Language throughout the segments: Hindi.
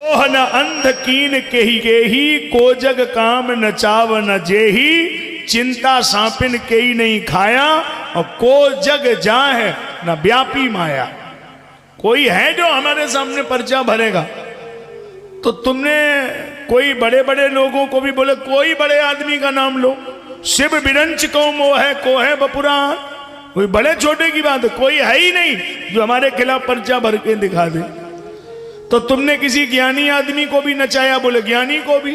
मोहन अंध कीन केही को जग काम न चाव न जेही चिंता सांपिन केही नहीं खाया और को जग जा है न व्यापी माया। कोई है जो हमारे सामने पर्चा भरेगा? तो तुमने कोई बड़े बड़े लोगों को भी बोले, कोई बड़े आदमी का नाम लो, शिव बिरंच को मोह है को है बपुरान, कोई बड़े छोटे की बात है, कोई है ही नहीं जो हमारे खिलाफ पर्चा भर के दिखा दे। तो तुमने किसी ज्ञानी आदमी को भी नचाया, बोले ज्ञानी को भी,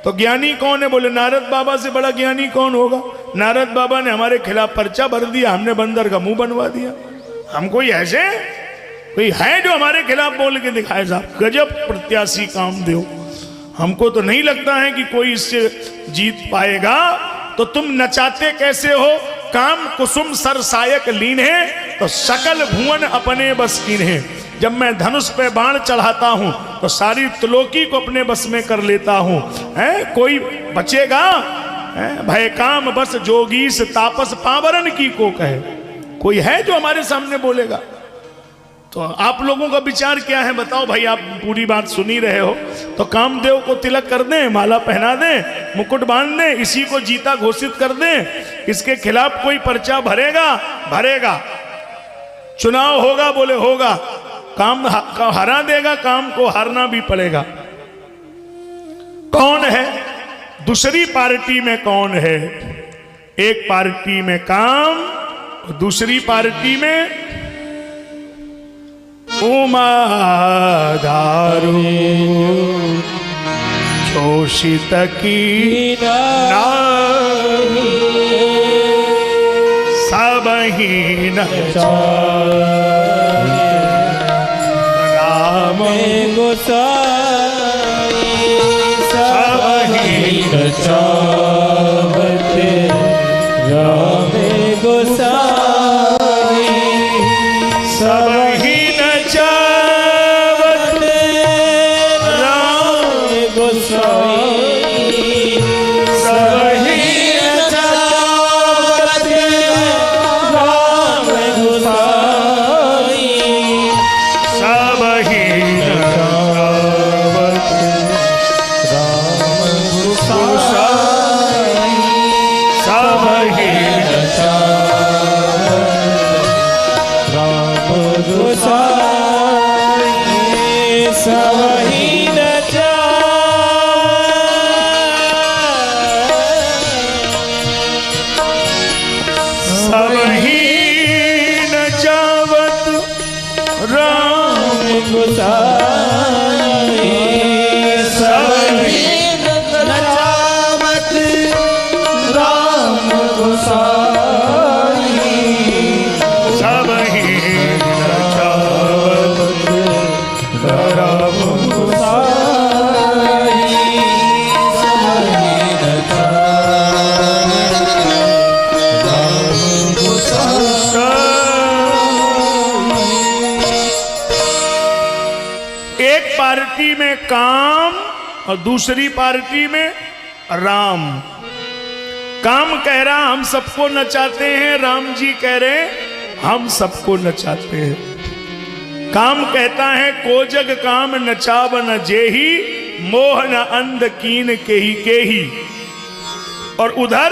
तो ज्ञानी कौन है? बोले नारद बाबा से बड़ा ज्ञानी कौन होगा? नारद बाबा ने हमारे खिलाफ पर्चा भर दिया, हमने बंदर का मुंह बनवा दिया। हम कोई ऐसे कोई है जो हमारे खिलाफ बोल के दिखाए? साहब गजब प्रत्याशी कामदेव, हमको तो नहीं लगता है कि कोई इससे जीत पाएगा। तो तुम नचाते कैसे हो? काम कुसुम सर सायक लीन है तो सकल भुवन अपने बस कीन है। जब मैं धनुष पे बाण चढ़ाता हूं तो सारी त्रिलोकी को अपने बस में कर लेता हूं। कोई बचेगा? भय काम बस जोगीश तापस पावरन की को कहे, कोई है जो हमारे सामने बोलेगा? तो आप लोगों का विचार क्या है बताओ भाई? आप पूरी बात सुनी रहे हो। तो कामदेव को तिलक कर दें, माला पहना दें, मुकुट बांध दें, इसी को जीता घोषित कर दें, इसके खिलाफ कोई पर्चा भरेगा? भरेगा। चुनाव होगा? बोले होगा। काम हरा देगा, काम को हारना भी पड़ेगा। कौन है? दूसरी पार्टी में कौन है? एक पार्टी में काम, दूसरी पार्टी में उमा दारू शोषित की नारी सब ही न राम गोसाई सब ही न चावते राम गोसाई सब ही काम और दूसरी पार्टी में राम। काम कह रहा हम सबको नचाते हैं, राम जी कह रहे हम सबको नचाते हैं। काम कहता है को जग काम नचाव न जेही मोह न अंध कीन केही। और उधर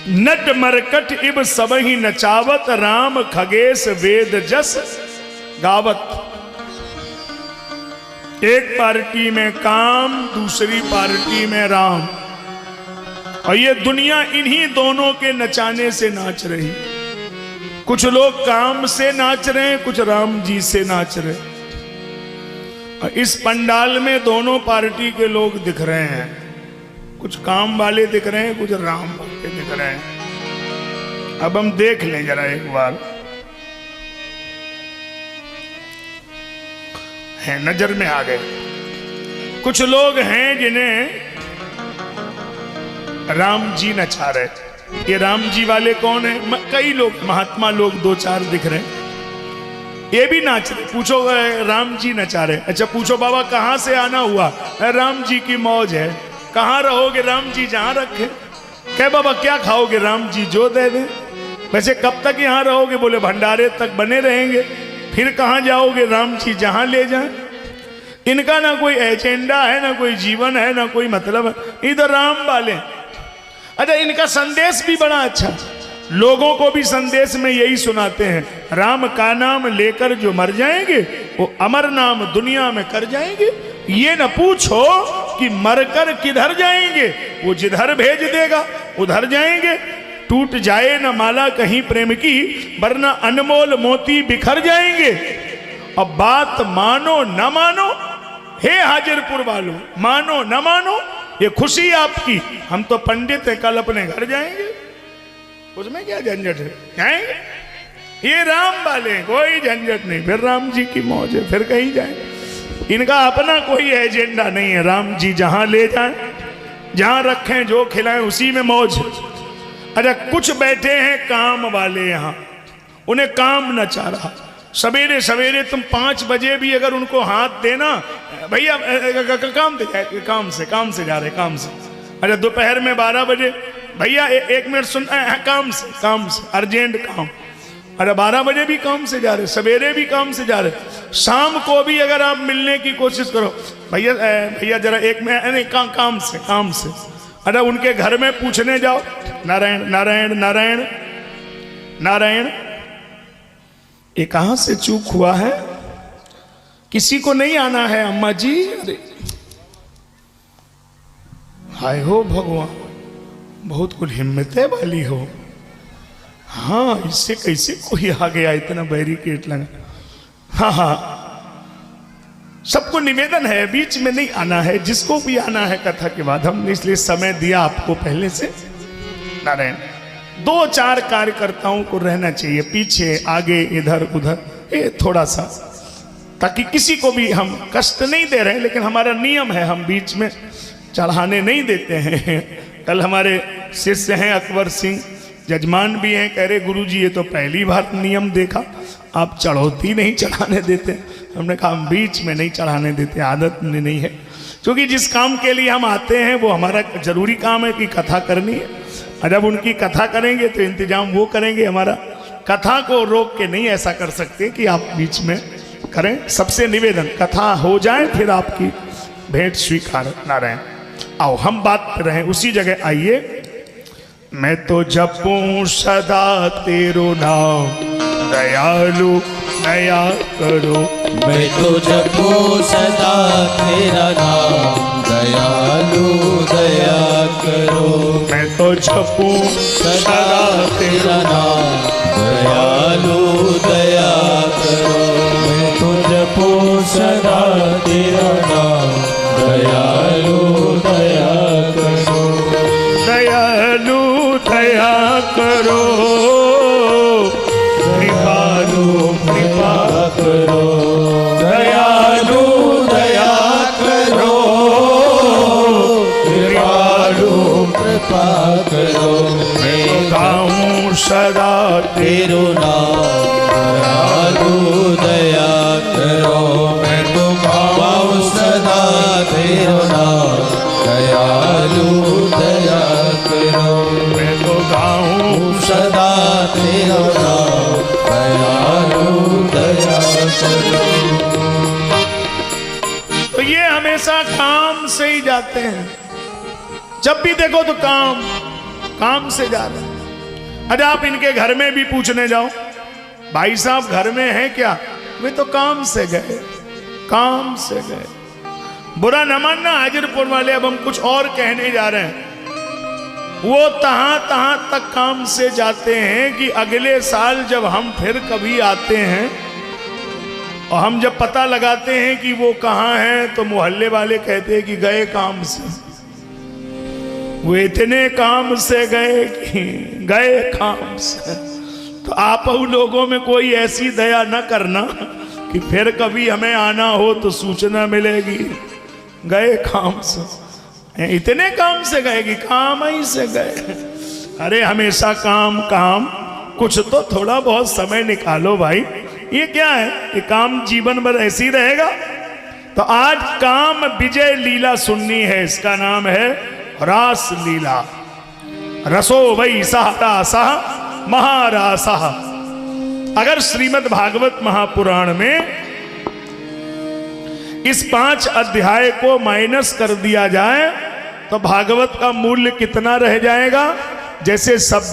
नट मरकट इब सब ही नचावत राम खगेश वेद जस गावत। एक पार्टी में काम, दूसरी पार्टी में राम, और ये दुनिया इन्हीं दोनों के नचाने से नाच रही। कुछ लोग काम से नाच रहे हैं, कुछ राम जी से नाच रहे हैं। और इस पंडाल में दोनों पार्टी के लोग दिख रहे हैं, कुछ काम वाले दिख रहे हैं, कुछ राम वाले दिख रहे हैं। अब हम देख लें जरा एक बार, है नजर में आ गए। कुछ लोग हैं जिन्हें राम जी नचा रहे। ये राम जी वाले कौन है? कई लोग, महात्मा लोग दो चार दिख रहे हैं, ये भी नाच रहे। पूछो राम जी नचा रहे। अच्छा पूछो बाबा कहां से आना हुआ? राम जी की मौज है। कहां रहोगे? राम जी जहां रखे। क्या बाबा क्या खाओगे? राम जी जो दे दे। वैसे कब तक यहां रहोगे? बोले भंडारे तक बने रहेंगे। फिर कहां जाओगे? राम जी जहां ले जाएं। इनका ना कोई एजेंडा है, ना कोई जीवन है, ना कोई मतलब है। इधर राम वाले। अच्छा, इनका संदेश भी बड़ा अच्छा, लोगों को भी संदेश में यही सुनाते हैं, राम का नाम लेकर जो मर जाएंगे वो अमर नाम दुनिया में कर जाएंगे। ये न पूछो कि मरकर किधर जाएंगे, वो जिधर भेज देगा उधर जाएंगे। टूट जाए न माला कहीं प्रेम की, वरना अनमोल मोती बिखर जाएंगे। अब बात मानो न मानो, हे हाजिरपुर वालों, मानो न मानो, ये खुशी आपकी, हम तो पंडित हैं, कल अपने घर जाएंगे, उसमें क्या झंझट है, जाएंगे। ये राम वाले, कोई झंझट नहीं, फिर राम जी की मौज है, फिर कहीं जाए। इनका अपना कोई एजेंडा नहीं है, राम जी जहां ले जाएं, जहां रखें, जो खिलाएं, उसी में मौज है। अच्छा, कुछ बैठे हैं काम वाले यहाँ, उन्हें काम न चाह रहा। सवेरे सवेरे तुम 5 बजे भी अगर उनको हाथ देना, भैया काम दे, काम से जा रहे, काम से। अच्छा, दोपहर में 12 बजे, भैया 1 मिनट सुन, काम से अर्जेंट काम। अरे 12 बजे भी काम से जा रहे, सवेरे भी काम से जा रहे, शाम को भी अगर आप मिलने की कोशिश करो, भैया जरा 1 मिनट, नहीं काम से। अरे उनके घर में पूछने जाओ, नारायण नारायण नारायण नारायण, ये कहाँ से चूक हुआ है, किसी को नहीं आना है अम्मा जी। अरे हाय हो भगवान, बहुत कुछ हिम्मत वाली हो। हाँ, इससे कैसे कोई आ गया, इतना बैरिकेड लगा। हाँ, सबको निवेदन है, बीच में नहीं आना है, जिसको भी आना है कथा के बाद। हमने इसलिए समय दिया आपको पहले से। नारायण, 2-4 कार्यकर्ताओं को रहना चाहिए पीछे, आगे, इधर उधर, ये थोड़ा सा, ताकि किसी को भी हम कष्ट नहीं दे रहे हैं, लेकिन हमारा नियम है, हम बीच में चढ़ाने नहीं देते हैं। कल हमारे शिष्य हैं अकबर सिंह, जजमान भी हैं, कह रहे गुरुजी ये तो पहली बार नियम देखा, आप चढ़ौती नहीं चढ़ाने देते। हमने कहा हम बीच में नहीं चढ़ाने देते, आदत में नहीं है, क्योंकि जिस काम के लिए हम आते हैं वो हमारा जरूरी काम है कि कथा करनी है। और जब उनकी कथा करेंगे तो इंतजाम वो करेंगे, हमारा कथा को रोक के नहीं ऐसा कर सकते कि आप बीच में करें। सबसे निवेदन, कथा हो जाए फिर आपकी भेंट स्वीकार। नारायण, आओ हम बात कर रहे हैं उसी जगह, आइए। मैं तो जपूं सदा तेरो नाम, दयालु दया करो। मैं तो जपूं सदा तेरा नाम, दयालु दया करो। मैं तो जपूं सदा तेरा नाम, दयालु दया करो। मैं तो जपूं सदा तेरा नाम, दयालु दया करो। दयालु दया करो, कृपालु कृपा करो। दयालु दया करो, कृपालु कृपा करो। मैं गाऊं सदा तेरो नाम, दयालु दया करो। मैं तो गाऊं सदा तेरो नाम, दयालु दया करो। मैं तो गाऊं सदा तेरो नाम, दयालु दया करो। तो ये हमेशा काम से ही जाते हैं, जब भी देखो तो काम से जा रहे हैं। अरे आप इनके घर में भी पूछने जाओ, भाई साहब घर में हैं क्या, वे तो काम से गए। बुरा न मानना हाजिरपुर वाले, अब हम कुछ और कहने जा रहे हैं। वो तहां तक काम से जाते हैं कि अगले साल जब हम फिर कभी आते हैं और हम जब पता लगाते हैं कि वो कहाँ हैं, तो मोहल्ले वाले कहते हैं कि गए काम से। वो इतने काम से गए कि गए काम से। तो आप उन लोगों में कोई ऐसी दया न करना कि फिर कभी हमें आना हो तो सूचना मिलेगी, गए काम से। इतने काम से गए कि काम ही से गए। अरे हमेशा काम, कुछ तो थोड़ा बहुत समय निकालो भाई। ये क्या है, ये काम जीवन भर ऐसे ही रहेगा? तो आज काम विजय लीला सुननी है, इसका नाम है रास लीला। रसो वै सहतासः महारासः। अगर श्रीमद् भागवत महापुराण में इस 5 अध्याय को माइनस कर दिया जाए तो भागवत का मूल्य कितना रह जाएगा? जैसे शब्द